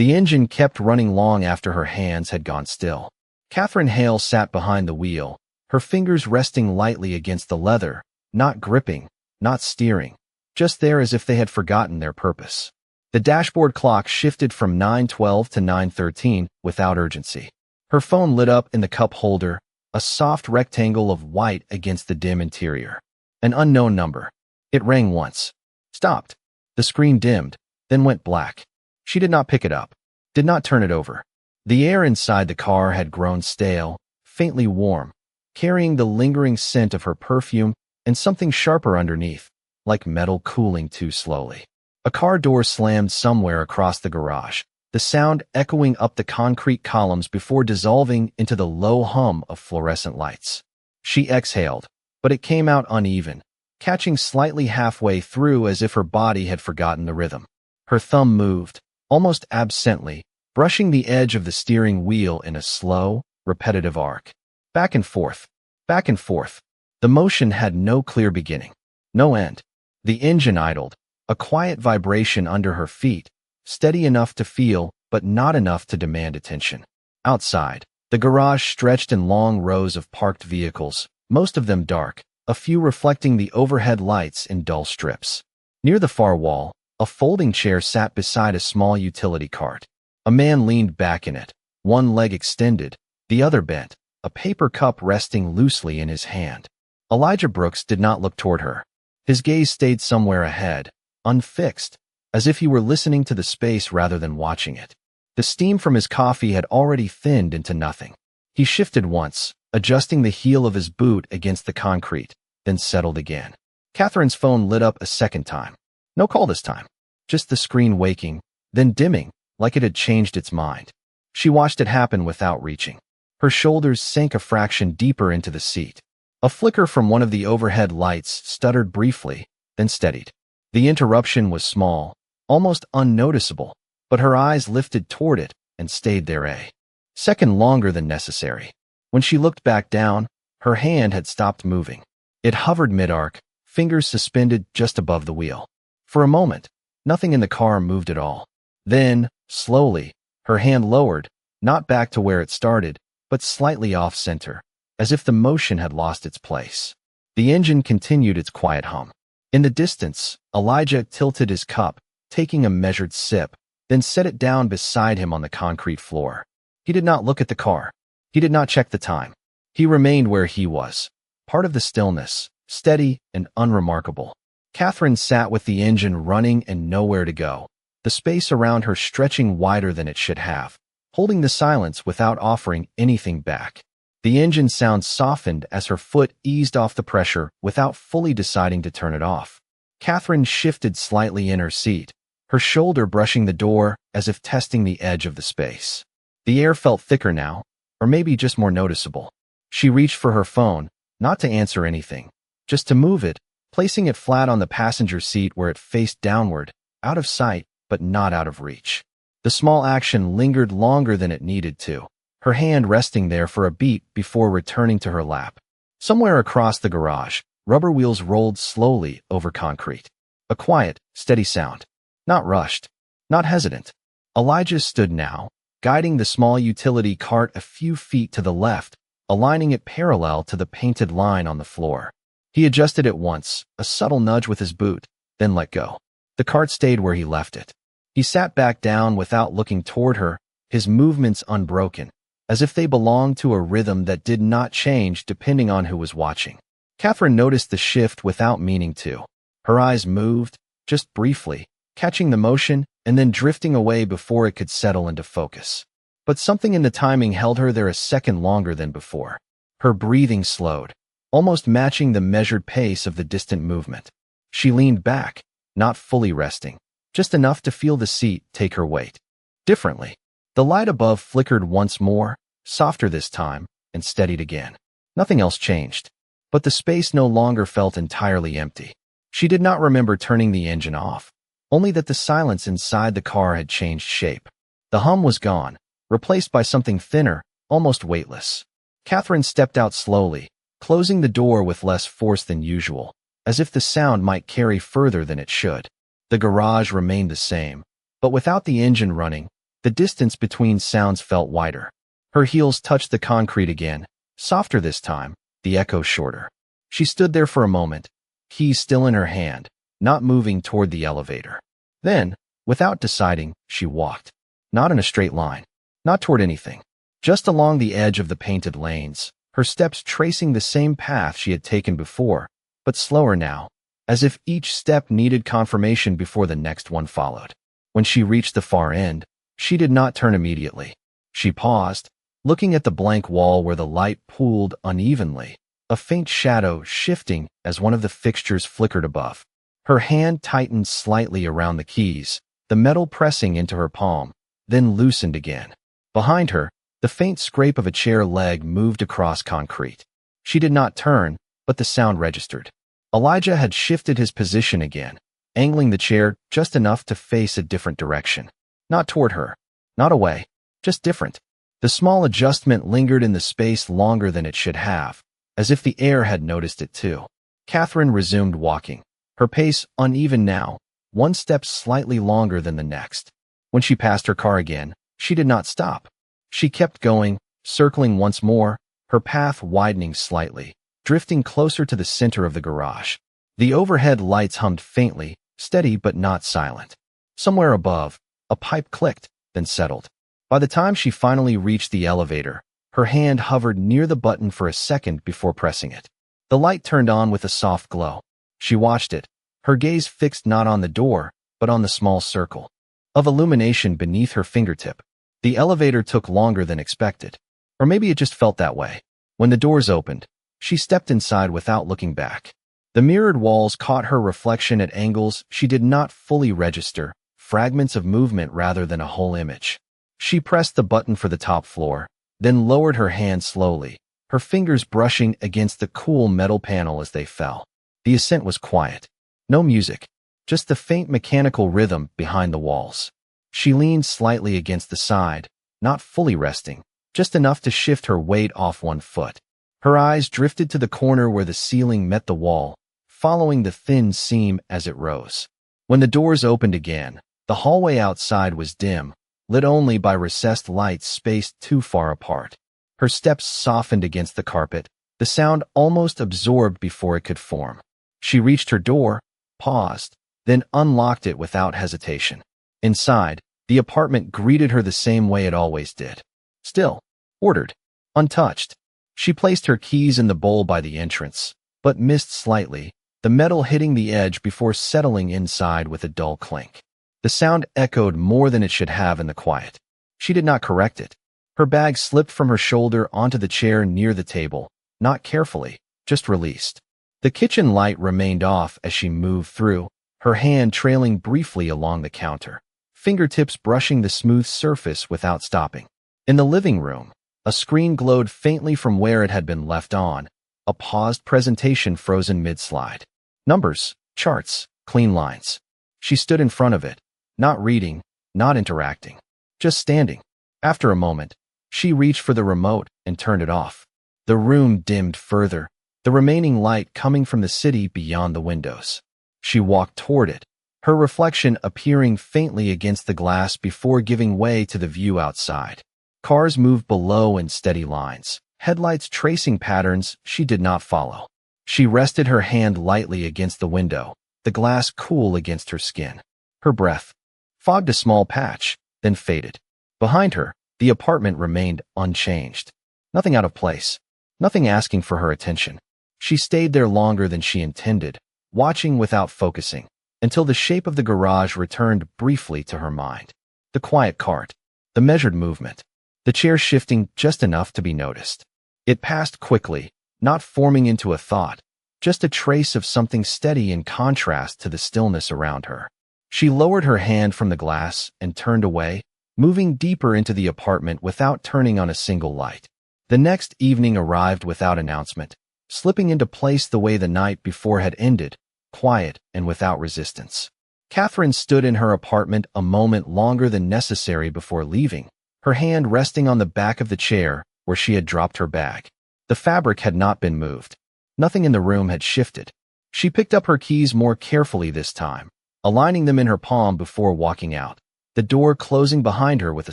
The engine kept running long after her hands had gone still. Catherine Hale sat behind the wheel, her fingers resting lightly against the leather, not gripping, not steering, just there as if they had forgotten their purpose. The dashboard clock shifted from 9:12 to 9:13 without urgency. Her phone lit up in the cup holder, a soft rectangle of white against the dim interior. An unknown number. It rang once. Stopped. The screen dimmed, then went black. She did not pick it up, did not turn it over. The air inside the car had grown stale, faintly warm, carrying the lingering scent of her perfume and something sharper underneath, like metal cooling too slowly. A car door slammed somewhere across the garage, the sound echoing up the concrete columns before dissolving into the low hum of fluorescent lights. She exhaled, but it came out uneven, catching slightly halfway through as if her body had forgotten the rhythm. Her thumb moved, almost absently, brushing the edge of the steering wheel in a slow, repetitive arc. Back and forth, back and forth. The motion had no clear beginning, no end. The engine idled, a quiet vibration under her feet, steady enough to feel, but not enough to demand attention. Outside, the garage stretched in long rows of parked vehicles, most of them dark, a few reflecting the overhead lights in dull strips. Near the far wall, a folding chair sat beside a small utility cart. A man leaned back in it, one leg extended, the other bent, a paper cup resting loosely in his hand. Elijah Brooks did not look toward her. His gaze stayed somewhere ahead, unfixed, as if he were listening to the space rather than watching it. The steam from his coffee had already thinned into nothing. He shifted once, adjusting the heel of his boot against the concrete, then settled again. Catherine's phone lit up a second time. No call this time. Just the screen waking, then dimming, like it had changed its mind. She watched it happen without reaching. Her shoulders sank a fraction deeper into the seat. A flicker from one of the overhead lights stuttered briefly, then steadied. The interruption was small, almost unnoticeable, but her eyes lifted toward it and stayed there a second longer than necessary. When she looked back down, her hand had stopped moving. It hovered mid-arc, fingers suspended just above the wheel. For a moment, nothing in the car moved at all. Then, slowly, her hand lowered, not back to where it started, but slightly off-center, as if the motion had lost its place. The engine continued its quiet hum. In the distance, Elijah tilted his cup, taking a measured sip, then set it down beside him on the concrete floor. He did not look at the car. He did not check the time. He remained where he was, part of the stillness, steady and unremarkable. Catherine sat with the engine running and nowhere to go, the space around her stretching wider than it should have, holding the silence without offering anything back. The engine sound softened as her foot eased off the pressure without fully deciding to turn it off. Catherine shifted slightly in her seat, her shoulder brushing the door as if testing the edge of the space. The air felt thicker now, or maybe just more noticeable. She reached for her phone, not to answer anything, just to move it, placing it flat on the passenger seat where it faced downward, out of sight, but not out of reach. The small action lingered longer than it needed to, her hand resting there for a beat before returning to her lap. Somewhere across the garage, rubber wheels rolled slowly over concrete. A quiet, steady sound. Not rushed, not hesitant. Elijah stood now, guiding the small utility cart a few feet to the left, aligning it parallel to the painted line on the floor. He adjusted it once, a subtle nudge with his boot, then let go. The cart stayed where he left it. He sat back down without looking toward her, his movements unbroken, as if they belonged to a rhythm that did not change depending on who was watching. Catherine noticed the shift without meaning to. Her eyes moved, just briefly, catching the motion and then drifting away before it could settle into focus. But something in the timing held her there a second longer than before. Her breathing slowed, almost matching the measured pace of the distant movement. She leaned back, not fully resting, just enough to feel the seat take her weight. Differently. The light above flickered once more, softer this time, and steadied again. Nothing else changed, but the space no longer felt entirely empty. She did not remember turning the engine off, only that the silence inside the car had changed shape. The hum was gone, replaced by something thinner, almost weightless. Catherine stepped out slowly, closing the door with less force than usual, as if the sound might carry further than it should. The garage remained the same, but without the engine running, The distance between sounds felt wider. Her heels touched the concrete again, softer this time, the echo shorter. She stood there for a moment, keys still in her hand, not moving toward the elevator. Then, without deciding, she walked. Not in a straight line. Not toward anything. Just along the edge of the painted lanes, her steps tracing the same path she had taken before, but slower now, as if each step needed confirmation before the next one followed. When she reached the far end, she did not turn immediately. She paused, looking at the blank wall where the light pooled unevenly, a faint shadow shifting as one of the fixtures flickered above. Her hand tightened slightly around the keys, the metal pressing into her palm, then loosened again. Behind her, the faint scrape of a chair leg moved across concrete. She did not turn, but the sound registered. Elijah had shifted his position again, angling the chair just enough to face a different direction. Not toward her. Not away. Just different. The small adjustment lingered in the space longer than it should have, as if the air had noticed it too. Catherine resumed walking, her pace uneven now, one step slightly longer than the next. When she passed her car again, she did not stop. She kept going, circling once more, her path widening slightly, drifting closer to the center of the garage. The overhead lights hummed faintly, steady but not silent. Somewhere above, a pipe clicked, then settled. By the time she finally reached the elevator, her hand hovered near the button for a second before pressing it. The light turned on with a soft glow. She watched it, her gaze fixed not on the door, but on the small circle of illumination beneath her fingertip. The elevator took longer than expected. Or maybe it just felt that way. When the doors opened, she stepped inside without looking back. The mirrored walls caught her reflection at angles she did not fully register, fragments of movement rather than a whole image. She pressed the button for the top floor, then lowered her hand slowly, her fingers brushing against the cool metal panel as they fell. The ascent was quiet. No music, just the faint mechanical rhythm behind the walls. She leaned slightly against the side, not fully resting, just enough to shift her weight off one foot. Her eyes drifted to the corner where the ceiling met the wall, following the thin seam as it rose. When the doors opened again, the hallway outside was dim, lit only by recessed lights spaced too far apart. Her steps softened against the carpet, the sound almost absorbed before it could form. She reached her door, paused, then unlocked it without hesitation. Inside, the apartment greeted her the same way it always did. Still, ordered, untouched. She placed her keys in the bowl by the entrance, but missed slightly, the metal hitting the edge before settling inside with a dull clink. The sound echoed more than it should have in the quiet. She did not correct it. Her bag slipped from her shoulder onto the chair near the table, not carefully, just released. The kitchen light remained off as she moved through, her hand trailing briefly along the counter, fingertips brushing the smooth surface without stopping. In the living room, a screen glowed faintly from where it had been left on, a paused presentation frozen mid-slide. Numbers, charts, clean lines. She stood in front of it, not reading, not interacting, just standing. After a moment, she reached for the remote and turned it off. The room dimmed further, the remaining light coming from the city beyond the windows. She walked toward it, her reflection appearing faintly against the glass before giving way to the view outside. Cars moved below in steady lines, headlights tracing patterns she did not follow. She rested her hand lightly against the window, the glass cool against her skin. Her breath fogged a small patch, then faded. Behind her, the apartment remained unchanged. Nothing out of place, nothing asking for her attention. She stayed there longer than she intended, watching without focusing, until the shape of the garage returned briefly to her mind. The quiet cart, the measured movement, the chair shifting just enough to be noticed. It passed quickly, not forming into a thought, just a trace of something steady in contrast to the stillness around her. She lowered her hand from the glass and turned away, moving deeper into the apartment without turning on a single light. The next evening arrived without announcement, slipping into place the way the night before had ended, quiet and without resistance. Catherine stood in her apartment a moment longer than necessary before leaving, her hand resting on the back of the chair where she had dropped her bag. The fabric had not been moved. Nothing in the room had shifted. She picked up her keys more carefully this time, aligning them in her palm before walking out, the door closing behind her with a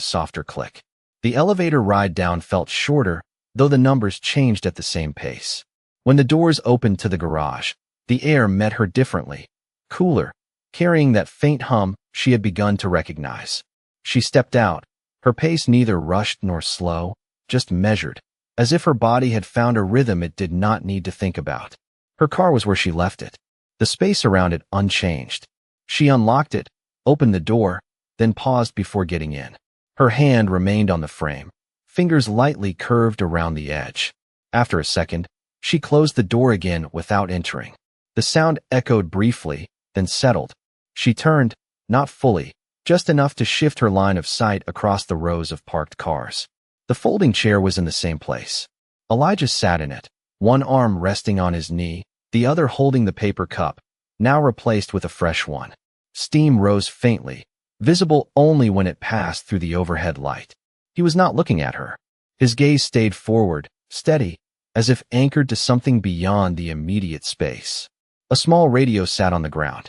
softer click. The elevator ride down felt shorter, though the numbers changed at the same pace. When the doors opened to the garage, the air met her differently, cooler, carrying that faint hum she had begun to recognize. She stepped out, her pace neither rushed nor slow, just measured, as if her body had found a rhythm it did not need to think about. Her car was where she left it, the space around it unchanged. She unlocked it, opened the door, then paused before getting in. Her hand remained on the frame, fingers lightly curved around the edge. After a second, she closed the door again without entering. The sound echoed briefly, then settled. She turned, not fully, just enough to shift her line of sight across the rows of parked cars. The folding chair was in the same place. Elijah sat in it, one arm resting on his knee, the other holding the paper cup, now replaced with a fresh one. Steam rose faintly, visible only when it passed through the overhead light. He was not looking at her. His gaze stayed forward, steady, as if anchored to something beyond the immediate space. A small radio sat on the ground.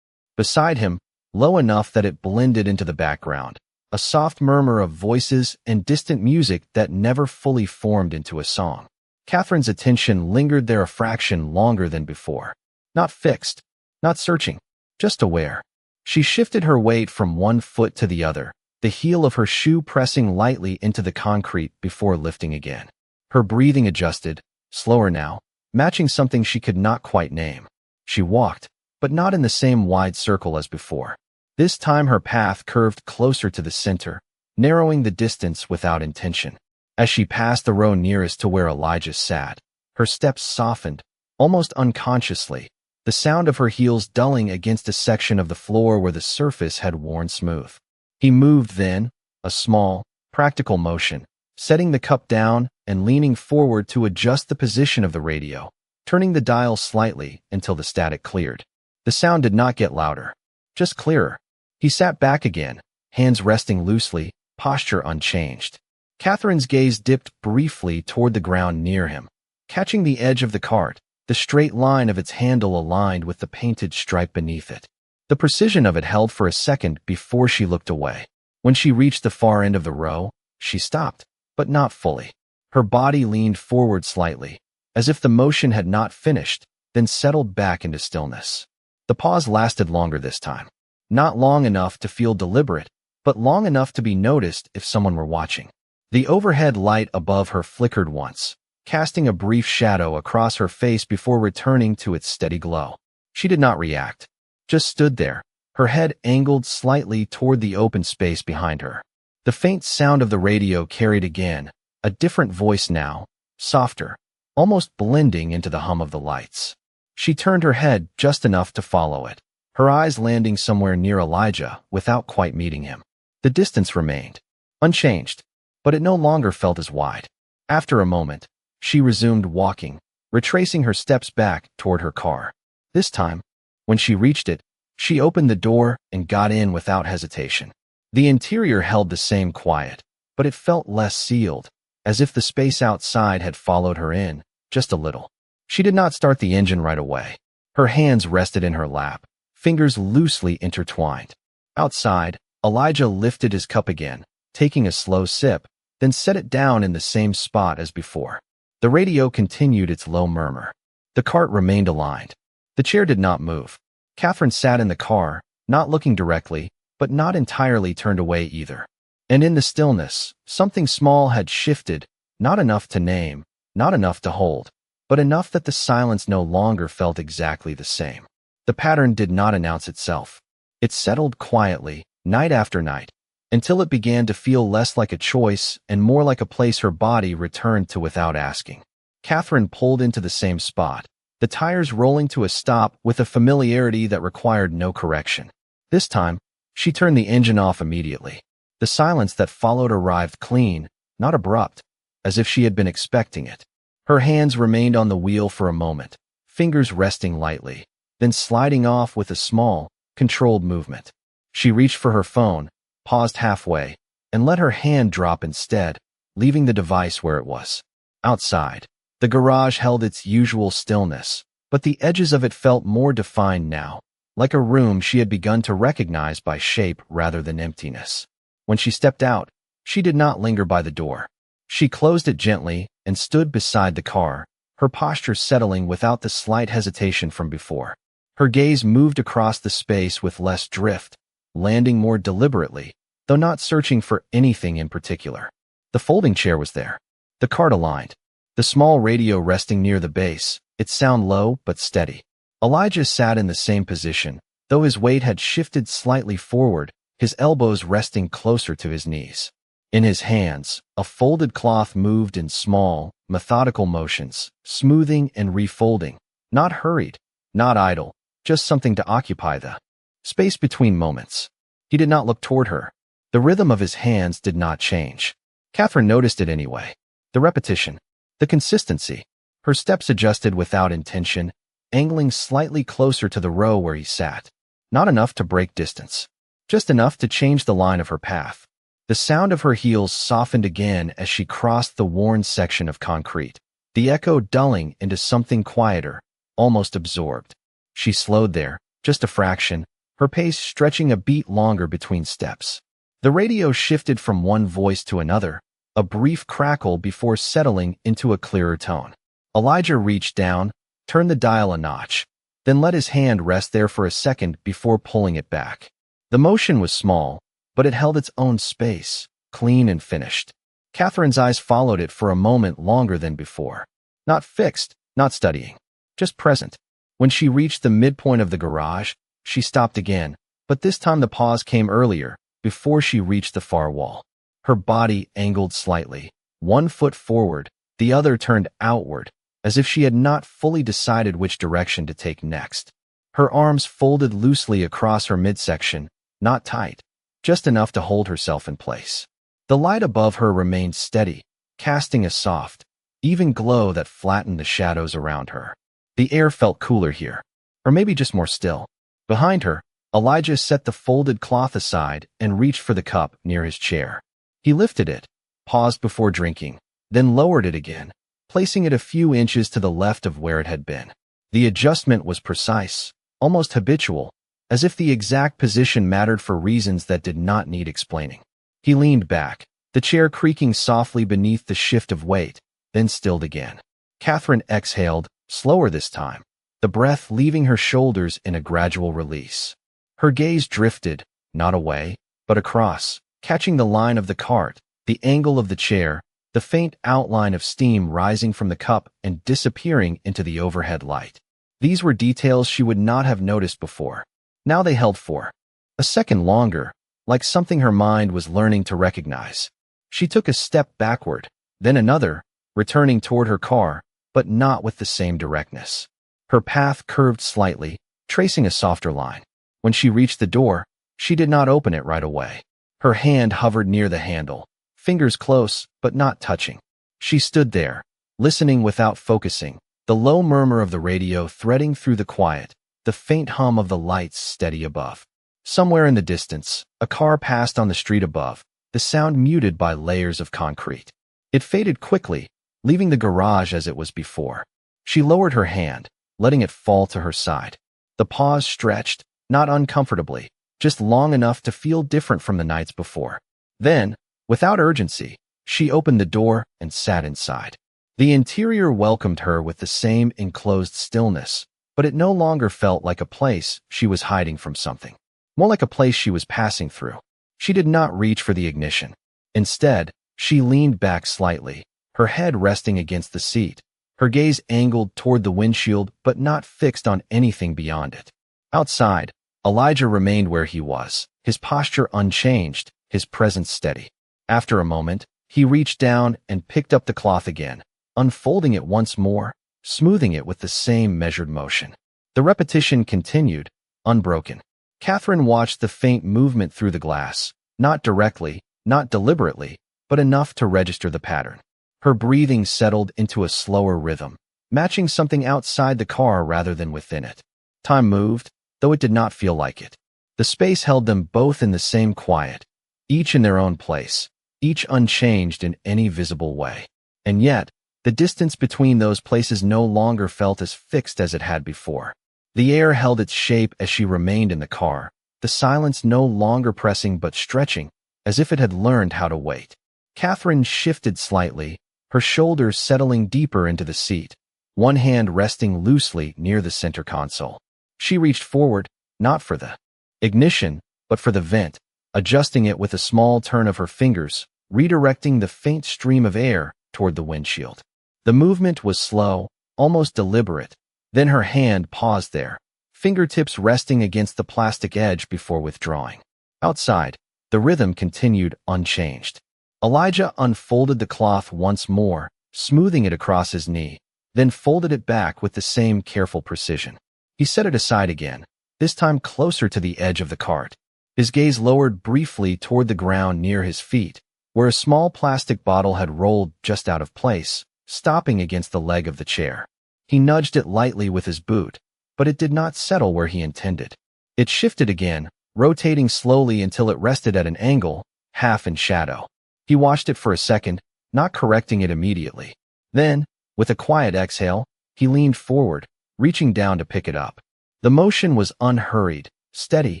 Beside him, low enough that it blended into the background, a soft murmur of voices and distant music that never fully formed into a song. Catherine's attention lingered there a fraction longer than before. Not fixed, not searching, just aware. She shifted her weight from one foot to the other, the heel of her shoe pressing lightly into the concrete before lifting again. Her breathing adjusted, slower now, matching something she could not quite name. She walked, but not in the same wide circle as before. This time her path curved closer to the center, narrowing the distance without intention. As she passed the row nearest to where Elijah sat, her steps softened, almost unconsciously, the sound of her heels dulling against a section of the floor where the surface had worn smooth. He moved then, a small, practical motion, setting the cup down and leaning forward to adjust the position of the radio, turning the dial slightly until the static cleared. The sound did not get louder, just clearer. He sat back again, hands resting loosely, posture unchanged. Catherine's gaze dipped briefly toward the ground near him, catching the edge of the cart, the straight line of its handle aligned with the painted stripe beneath it. The precision of it held for a second before she looked away. When she reached the far end of the row, she stopped, but not fully. Her body leaned forward slightly, as if the motion had not finished, then settled back into stillness. The pause lasted longer this time. Not long enough to feel deliberate, but long enough to be noticed if someone were watching. The overhead light above her flickered once, casting a brief shadow across her face before returning to its steady glow. She did not react, just stood there, her head angled slightly toward the open space behind her. The faint sound of the radio carried again, a different voice now, softer, almost blending into the hum of the lights. She turned her head just enough to follow it, her eyes landing somewhere near Elijah without quite meeting him. The distance remained, unchanged, but it no longer felt as wide. After a moment, she resumed walking, retracing her steps back toward her car. This time, when she reached it, she opened the door and got in without hesitation. The interior held the same quiet, but it felt less sealed, as if the space outside had followed her in, just a little. She did not start the engine right away. Her hands rested in her lap, fingers loosely intertwined. Outside, Elijah lifted his cup again, taking a slow sip, then set it down in the same spot as before. The radio continued its low murmur. The cart remained aligned. The chair did not move. Catherine sat in the car, not looking directly, but not entirely turned away either. And in the stillness, something small had shifted, not enough to name, not enough to hold, but enough that the silence no longer felt exactly the same. The pattern did not announce itself. It settled quietly, night after night, until it began to feel less like a choice and more like a place her body returned to without asking. Catherine pulled into the same spot, the tires rolling to a stop with a familiarity that required no correction. This time, she turned the engine off immediately. The silence that followed arrived clean, not abrupt, as if she had been expecting it. Her hands remained on the wheel for a moment, fingers resting lightly, then sliding off with a small, controlled movement. She reached for her phone, paused halfway, and let her hand drop instead, leaving the device where it was. Outside, the garage held its usual stillness, but the edges of it felt more defined now, like a room she had begun to recognize by shape rather than emptiness. When she stepped out, she did not linger by the door. She closed it gently and stood beside the car, her posture settling without the slight hesitation from before. Her gaze moved across the space with less drift, landing more deliberately, though not searching for anything in particular. The folding chair was there, the cart aligned, the small radio resting near the base, its sound low but steady. Elijah sat in the same position, though his weight had shifted slightly forward, his elbows resting closer to his knees. In his hands, a folded cloth moved in small, methodical motions, smoothing and refolding, not hurried, not idle, just something to occupy the space between moments. He did not look toward her. The rhythm of his hands did not change. Catherine noticed it anyway. The repetition, the consistency. Her steps adjusted without intention, angling slightly closer to the row where he sat. Not enough to break distance, just enough to change the line of her path. The sound of her heels softened again as she crossed the worn section of concrete, the echo dulling into something quieter, almost absorbed. She slowed there, just a fraction, her pace stretching a beat longer between steps. The radio shifted from one voice to another, a brief crackle before settling into a clearer tone. Elijah reached down, turned the dial a notch, then let his hand rest there for a second before pulling it back. The motion was small, but it held its own space, clean and finished. Catherine's eyes followed it for a moment longer than before. Not fixed, not studying, just present. When she reached the midpoint of the garage, she stopped again, but this time the pause came earlier, before she reached the far wall. Her body angled slightly, one foot forward, the other turned outward, as if she had not fully decided which direction to take next. Her arms folded loosely across her midsection, not tight, just enough to hold herself in place. The light above her remained steady, casting a soft, even glow that flattened the shadows around her. The air felt cooler here, or maybe just more still. Behind her, Elijah set the folded cloth aside and reached for the cup near his chair. He lifted it, paused before drinking, then lowered it again, placing it a few inches to the left of where it had been. The adjustment was precise, almost habitual, as if the exact position mattered for reasons that did not need explaining. He leaned back, the chair creaking softly beneath the shift of weight, then stilled again. Catherine exhaled, slower this time, the breath leaving her shoulders in a gradual release. Her gaze drifted, not away, but across, catching the line of the cart, the angle of the chair, the faint outline of steam rising from the cup and disappearing into the overhead light. These were details she would not have noticed before. Now they held for a second longer, like something her mind was learning to recognize. She took a step backward, then another, returning toward her car, but not with the same directness. Her path curved slightly, tracing a softer line. When she reached the door, she did not open it right away. Her hand hovered near the handle, fingers close, but not touching. She stood there, listening without focusing, the low murmur of the radio threading through the quiet, the faint hum of the lights steady above. Somewhere in the distance, a car passed on the street above, the sound muted by layers of concrete. It faded quickly, leaving the garage as it was before. She lowered her hand, letting it fall to her side. The pause stretched, not uncomfortably, just long enough to feel different from the nights before. Then, without urgency, she opened the door and sat inside. The interior welcomed her with the same enclosed stillness, but it no longer felt like a place she was hiding from something. More like a place she was passing through. She did not reach for the ignition. Instead, she leaned back slightly, her head resting against the seat, her gaze angled toward the windshield but not fixed on anything beyond it. Outside, Elijah remained where he was, his posture unchanged, his presence steady. After a moment, he reached down and picked up the cloth again, unfolding it once more, smoothing it with the same measured motion. The repetition continued, unbroken. Catherine watched the faint movement through the glass, not directly, not deliberately, but enough to register the pattern. Her breathing settled into a slower rhythm, matching something outside the car rather than within it. Time moved, though it did not feel like it. The space held them both in the same quiet, each in their own place, each unchanged in any visible way. And yet, the distance between those places no longer felt as fixed as it had before. The air held its shape as she remained in the car, the silence no longer pressing but stretching, as if it had learned how to wait. Catherine shifted slightly, her shoulders settling deeper into the seat, one hand resting loosely near the center console. She reached forward, not for the ignition, but for the vent, adjusting it with a small turn of her fingers, redirecting the faint stream of air toward the windshield. The movement was slow, almost deliberate. Then her hand paused there, fingertips resting against the plastic edge before withdrawing. Outside, the rhythm continued unchanged. Elijah unfolded the cloth once more, smoothing it across his knee, then folded it back with the same careful precision. He set it aside again, this time closer to the edge of the cart. His gaze lowered briefly toward the ground near his feet, where a small plastic bottle had rolled just out of place, stopping against the leg of the chair. He nudged it lightly with his boot, but it did not settle where he intended. It shifted again, rotating slowly until it rested at an angle, half in shadow. He watched it for a second, not correcting it immediately. Then, with a quiet exhale, he leaned forward, reaching down to pick it up. The motion was unhurried, steady,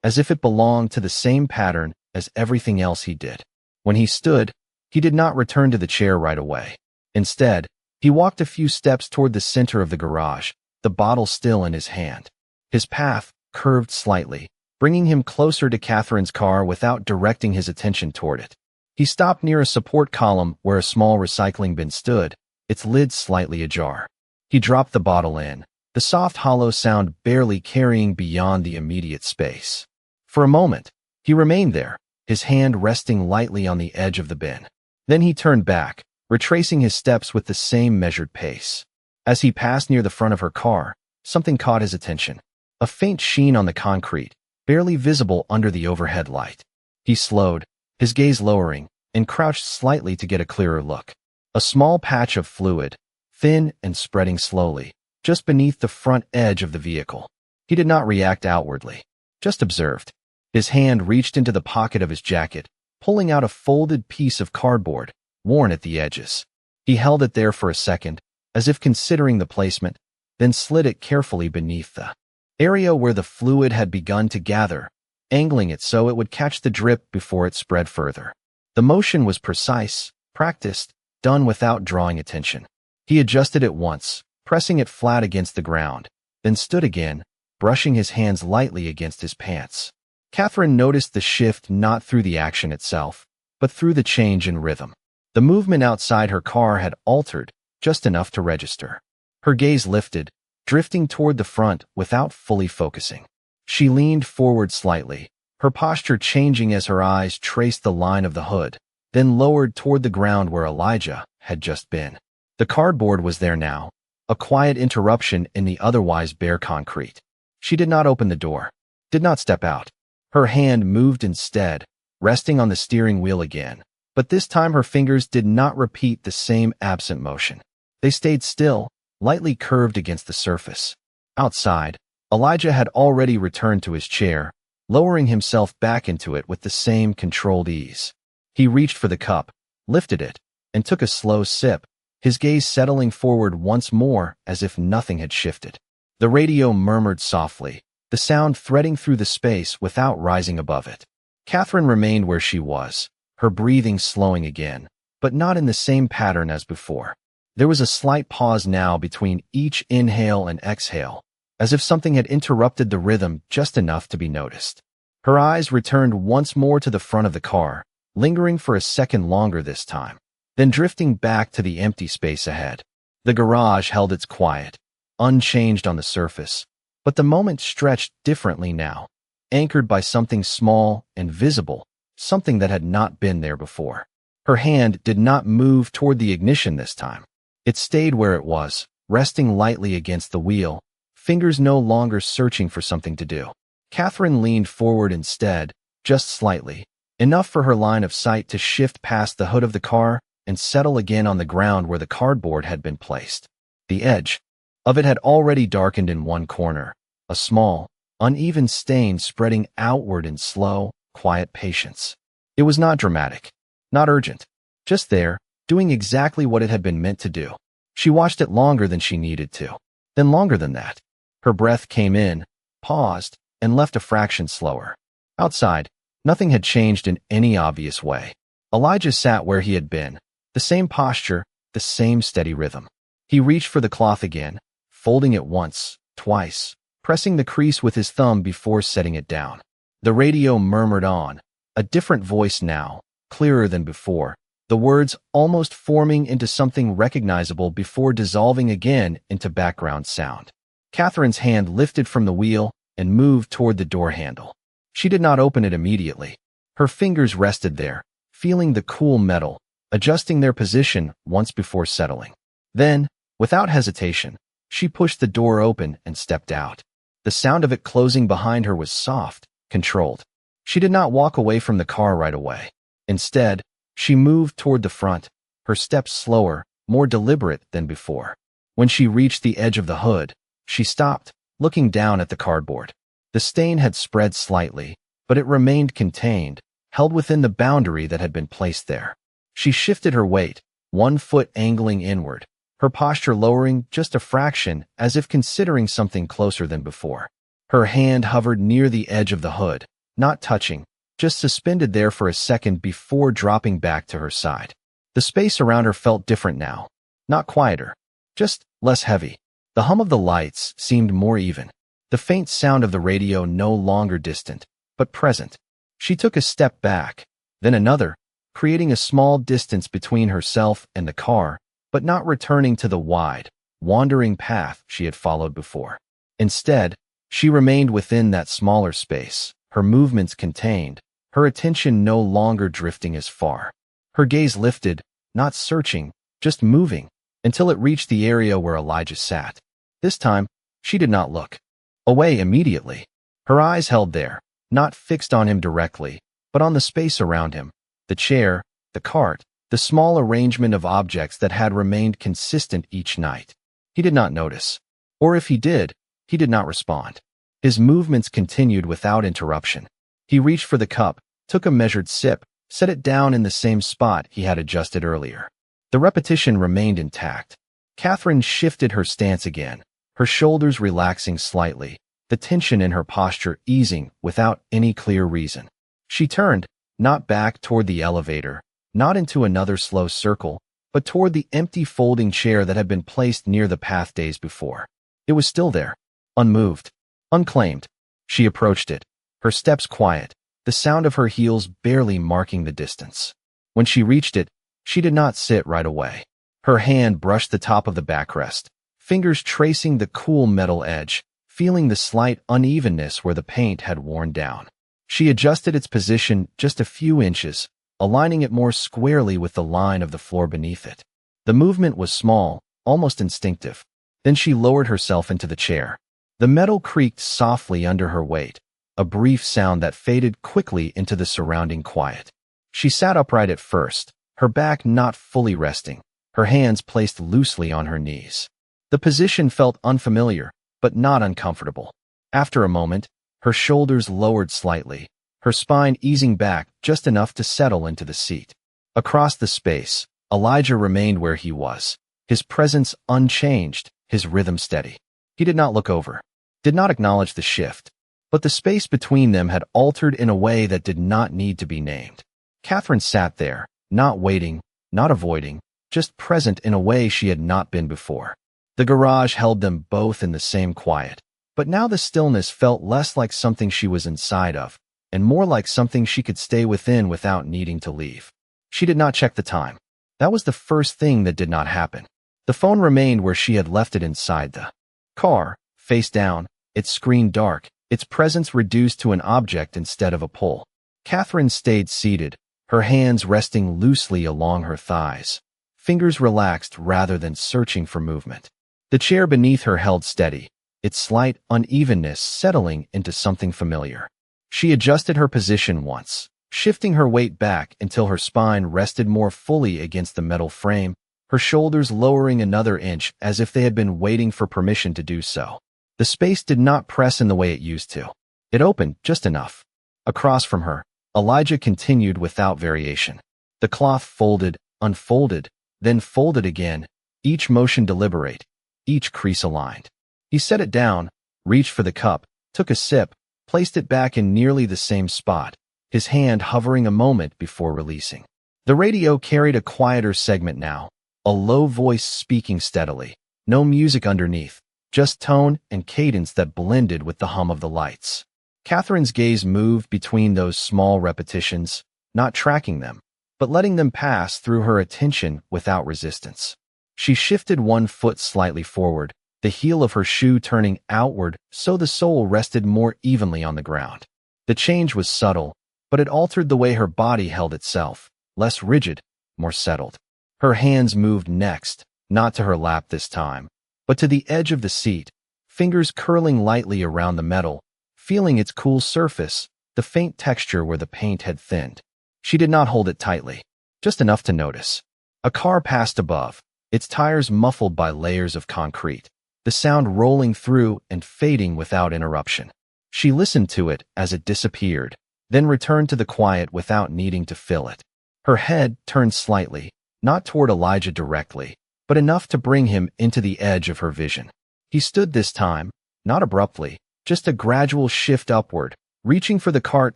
as if it belonged to the same pattern as everything else he did. When he stood, he did not return to the chair right away. Instead, he walked a few steps toward the center of the garage, the bottle still in his hand. His path curved slightly, bringing him closer to Catherine's car without directing his attention toward it. He stopped near a support column where a small recycling bin stood, its lid slightly ajar. He dropped the bottle in, the soft hollow sound barely carrying beyond the immediate space. For a moment, he remained there, his hand resting lightly on the edge of the bin. Then he turned back, retracing his steps with the same measured pace. As he passed near the front of her car, something caught his attention. A faint sheen on the concrete, barely visible under the overhead light. He slowed, his gaze lowering, and crouched slightly to get a clearer look. A small patch of fluid, thin and spreading slowly, just beneath the front edge of the vehicle. He did not react outwardly, just observed. His hand reached into the pocket of his jacket, pulling out a folded piece of cardboard, worn at the edges. He held it there for a second, as if considering the placement, then slid it carefully beneath the area where the fluid had begun to gather, angling it so it would catch the drip before it spread further. The motion was precise, practiced, done without drawing attention. He adjusted it once, pressing it flat against the ground, then stood again, brushing his hands lightly against his pants. Catherine noticed the shift not through the action itself, but through the change in rhythm. The movement outside her car had altered, just enough to register. Her gaze lifted, drifting toward the front without fully focusing. She leaned forward slightly, her posture changing as her eyes traced the line of the hood, then lowered toward the ground where Elijah had just been. The cardboard was there now, a quiet interruption in the otherwise bare concrete. She did not open the door, did not step out. Her hand moved instead, resting on the steering wheel again, but this time her fingers did not repeat the same absent motion. They stayed still, lightly curved against the surface. Outside, Elijah had already returned to his chair, lowering himself back into it with the same controlled ease. He reached for the cup, lifted it, and took a slow sip, his gaze settling forward once more as if nothing had shifted. The radio murmured softly, the sound threading through the space without rising above it. Catherine remained where she was, her breathing slowing again, but not in the same pattern as before. There was a slight pause now between each inhale and exhale, as if something had interrupted the rhythm just enough to be noticed. Her eyes returned once more to the front of the car, lingering for a second longer this time, then drifting back to the empty space ahead. The garage held its quiet, unchanged on the surface, but the moment stretched differently now, anchored by something small and visible, something that had not been there before. Her hand did not move toward the ignition this time. It stayed where it was, resting lightly against the wheel, fingers no longer searching for something to do. Catherine leaned forward instead, just slightly, enough for her line of sight to shift past the hood of the car and settle again on the ground where the cardboard had been placed. The edge of it had already darkened in one corner, a small, uneven stain spreading outward in slow, quiet patience. It was not dramatic, not urgent, just there, doing exactly what it had been meant to do. She watched it longer than she needed to, then longer than that. Her breath came in, paused, and left a fraction slower. Outside, nothing had changed in any obvious way. Elijah sat where he had been, the same posture, the same steady rhythm. He reached for the cloth again, folding it once, twice, pressing the crease with his thumb before setting it down. The radio murmured on, a different voice now, clearer than before, the words almost forming into something recognizable before dissolving again into background sound. Catherine's hand lifted from the wheel and moved toward the door handle. She did not open it immediately. Her fingers rested there, feeling the cool metal, adjusting their position once before settling. Then, without hesitation, she pushed the door open and stepped out. The sound of it closing behind her was soft, controlled. She did not walk away from the car right away. Instead, she moved toward the front, her steps slower, more deliberate than before. When she reached the edge of the hood, she stopped, looking down at the cardboard. The stain had spread slightly, but it remained contained, held within the boundary that had been placed there. She shifted her weight, one foot angling inward, her posture lowering just a fraction as if considering something closer than before. Her hand hovered near the edge of the hood, not touching, just suspended there for a second before dropping back to her side. The space around her felt different now, not quieter, just less heavy. The hum of the lights seemed more even, the faint sound of the radio no longer distant, but present. She took a step back, then another, creating a small distance between herself and the car, but not returning to the wide, wandering path she had followed before. Instead, she remained within that smaller space, her movements contained, her attention no longer drifting as far. Her gaze lifted, not searching, just moving, until it reached the area where Elijah sat. This time, she did not look away immediately. Her eyes held there, not fixed on him directly, but on the space around him, the chair, the cart, the small arrangement of objects that had remained consistent each night. He did not notice. Or if he did not respond. His movements continued without interruption. He reached for the cup, took a measured sip, set it down in the same spot he had adjusted earlier. The repetition remained intact. Catherine shifted her stance again, her shoulders relaxing slightly, the tension in her posture easing without any clear reason. She turned, not back toward the elevator, not into another slow circle, but toward the empty folding chair that had been placed near the path days before. It was still there, unmoved, unclaimed. She approached it, her steps quiet, the sound of her heels barely marking the distance. When she reached it, she did not sit right away. Her hand brushed the top of the backrest, fingers tracing the cool metal edge, feeling the slight unevenness where the paint had worn down. She adjusted its position just a few inches, aligning it more squarely with the line of the floor beneath it. The movement was small, almost instinctive. Then she lowered herself into the chair. The metal creaked softly under her weight, a brief sound that faded quickly into the surrounding quiet. She sat upright at first, her back not fully resting, her hands placed loosely on her knees. The position felt unfamiliar, but not uncomfortable. After a moment, her shoulders lowered slightly, her spine easing back just enough to settle into the seat. Across the space, Elijah remained where he was, his presence unchanged, his rhythm steady. He did not look over, did not acknowledge the shift, but the space between them had altered in a way that did not need to be named. Catherine sat there, not waiting, not avoiding, just present in a way she had not been before. The garage held them both in the same quiet, but now the stillness felt less like something she was inside of, and more like something she could stay within without needing to leave. She did not check the time. That was the first thing that did not happen. The phone remained where she had left it inside the car, face down, its screen dark, its presence reduced to an object instead of a pull. Catherine stayed seated, her hands resting loosely along her thighs, fingers relaxed rather than searching for movement. The chair beneath her held steady, its slight unevenness settling into something familiar. She adjusted her position once, shifting her weight back until her spine rested more fully against the metal frame, her shoulders lowering another inch as if they had been waiting for permission to do so. The space did not press in the way it used to. It opened just enough. Across from her, Elijah continued without variation. The cloth folded, unfolded, then folded again, each motion deliberate, each crease aligned. He set it down, reached for the cup, took a sip, placed it back in nearly the same spot, his hand hovering a moment before releasing. The radio carried a quieter segment now, a low voice speaking steadily. No music underneath, just tone and cadence that blended with the hum of the lights. Catherine's gaze moved between those small repetitions, not tracking them, but letting them pass through her attention without resistance. She shifted one foot slightly forward, the heel of her shoe turning outward so the sole rested more evenly on the ground. The change was subtle, but it altered the way her body held itself, less rigid, more settled. Her hands moved next, not to her lap this time, but to the edge of the seat, fingers curling lightly around the metal, feeling its cool surface, the faint texture where the paint had thinned. She did not hold it tightly, just enough to notice. A car passed above, its tires muffled by layers of concrete, the sound rolling through and fading without interruption. She listened to it as it disappeared, then returned to the quiet without needing to fill it. Her head turned slightly, not toward Elijah directly, but enough to bring him into the edge of her vision. He stood this time, not abruptly, just a gradual shift upward, reaching for the cart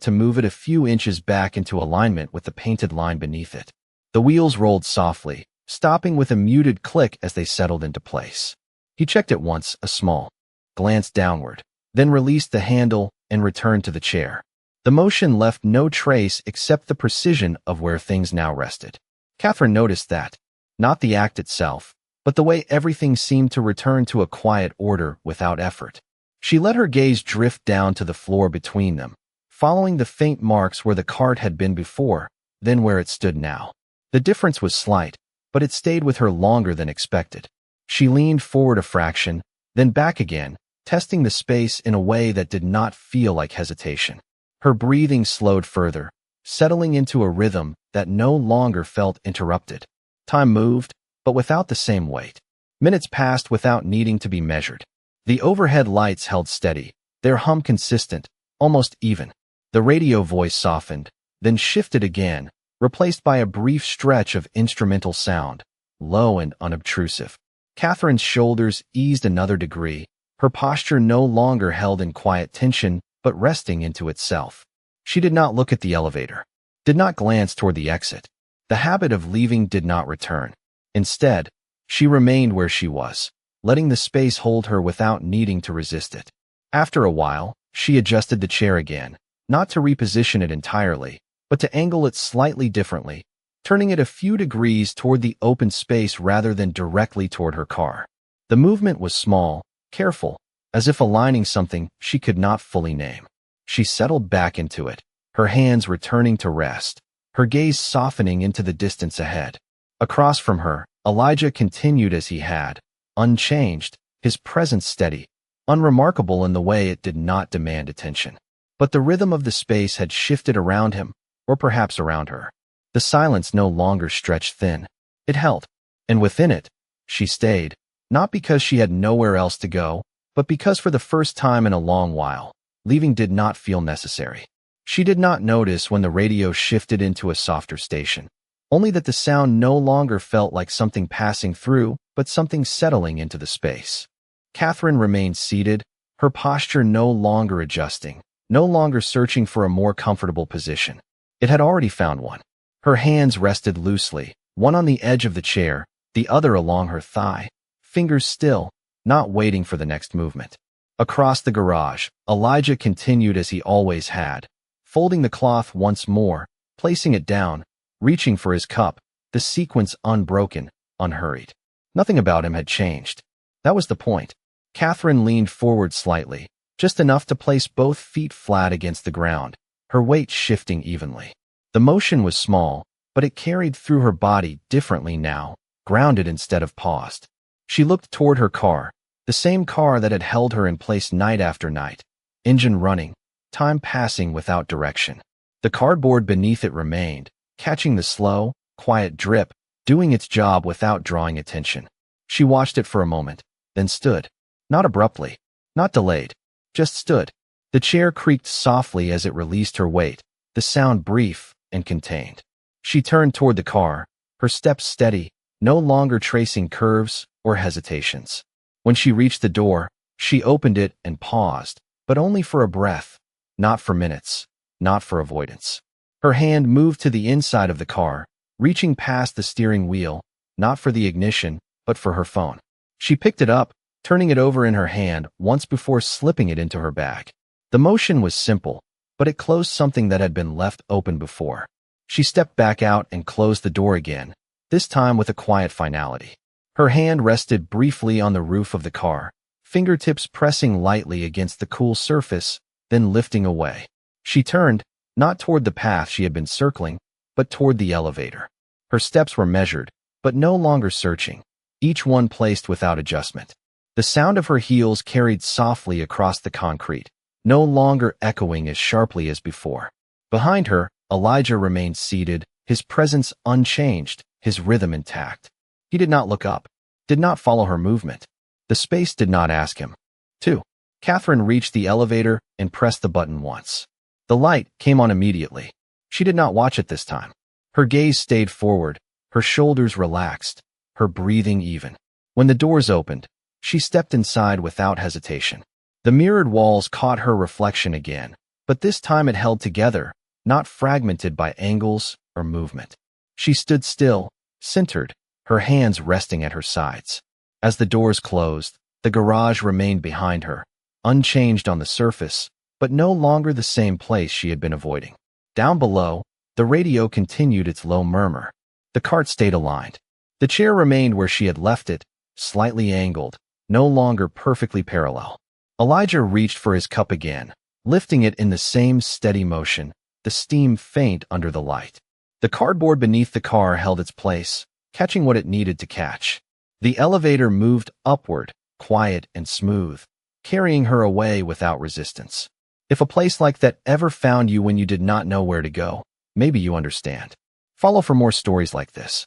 to move it a few inches back into alignment with the painted line beneath it. The wheels rolled softly, stopping with a muted click as they settled into place. He checked it once, a small glance downward, then released the handle and returned to the chair. The motion left no trace except the precision of where things now rested. Catherine noticed that, not the act itself, but the way everything seemed to return to a quiet order without effort. She let her gaze drift down to the floor between them, following the faint marks where the cart had been before, then where it stood now. The difference was slight, but it stayed with her longer than expected. She leaned forward a fraction, then back again, testing the space in a way that did not feel like hesitation. Her breathing slowed further, settling into a rhythm that no longer felt interrupted. Time moved, but without the same weight. Minutes passed without needing to be measured. The overhead lights held steady, their hum consistent, almost even. The radio voice softened, then shifted again, replaced by a brief stretch of instrumental sound, low and unobtrusive. Catherine's shoulders eased another degree, her posture no longer held in quiet tension, but resting into itself. She did not look at the elevator, did not glance toward the exit. The habit of leaving did not return. Instead, she remained where she was, letting the space hold her without needing to resist it. After a while, she adjusted the chair again, not to reposition it entirely, but to angle it slightly differently, turning it a few degrees toward the open space rather than directly toward her car. The movement was small, careful, as if aligning something she could not fully name. She settled back into it, her hands returning to rest, her gaze softening into the distance ahead. Across from her, Elijah continued as he had, unchanged, his presence steady, unremarkable in the way it did not demand attention. But the rhythm of the space had shifted around him, or perhaps around her. The silence no longer stretched thin. It held, and within it, she stayed, not because she had nowhere else to go, but because for the first time in a long while, leaving did not feel necessary. She did not notice when the radio shifted into a softer station, only that the sound no longer felt like something passing through, but something settling into the space. Catherine remained seated, her posture no longer adjusting, no longer searching for a more comfortable position. It had already found one. Her hands rested loosely, one on the edge of the chair, the other along her thigh, fingers still, not waiting for the next movement. Across the garage, Elijah continued as he always had, folding the cloth once more, placing it down, reaching for his cup, the sequence unbroken, unhurried. Nothing about him had changed. That was the point. Catherine leaned forward slightly, just enough to place both feet flat against the ground, her weight shifting evenly. The motion was small, but it carried through her body differently now, grounded instead of paused. She looked toward her car, the same car that had held her in place night after night, engine running, time passing without direction. The cardboard beneath it remained, catching the slow, quiet drip, doing its job without drawing attention. She watched it for a moment, then stood. Not abruptly, not delayed, just stood. The chair creaked softly as it released her weight, the sound brief and contained. She turned toward the car, her steps steady, no longer tracing curves or hesitations. When she reached the door, She opened it and paused, but only for a breath, not for minutes, not for avoidance. Her hand moved to the inside of the car, reaching past the steering wheel, not for the ignition, but for her phone. She picked it up, turning it over in her hand once before slipping it into her bag. The motion was simple, but it closed something that had been left open before. She stepped back out and closed the door again, this time with a quiet finality. Her hand rested briefly on the roof of the car, fingertips pressing lightly against the cool surface, then lifting away. She turned, not toward the path she had been circling, but toward the elevator. Her steps were measured, but no longer searching, each one placed without adjustment. The sound of her heels carried softly across the concrete, no longer echoing as sharply as before. Behind her, Elijah remained seated, his presence unchanged, his rhythm intact. He did not look up, did not follow her movement. The space did not ask him to. Catherine reached the elevator and pressed the button once. The light came on immediately. She did not watch it this time. Her gaze stayed forward, her shoulders relaxed, her breathing even. When the doors opened, she stepped inside without hesitation. The mirrored walls caught her reflection again, but this time it held together, not fragmented by angles or movement. She stood still, centered, her hands resting at her sides. As the doors closed, the garage remained behind her, unchanged on the surface, but no longer the same place she had been avoiding. Down below, the radio continued its low murmur. The cart stayed aligned. The chair remained where she had left it, slightly angled, no longer perfectly parallel. Elijah reached for his cup again, lifting it in the same steady motion, the steam faint under the light. The cardboard beneath the car held its place, catching what it needed to catch. The elevator moved upward, quiet and smooth, carrying her away without resistance. If a place like that ever found you when you did not know where to go, maybe you understand. Follow for more stories like this.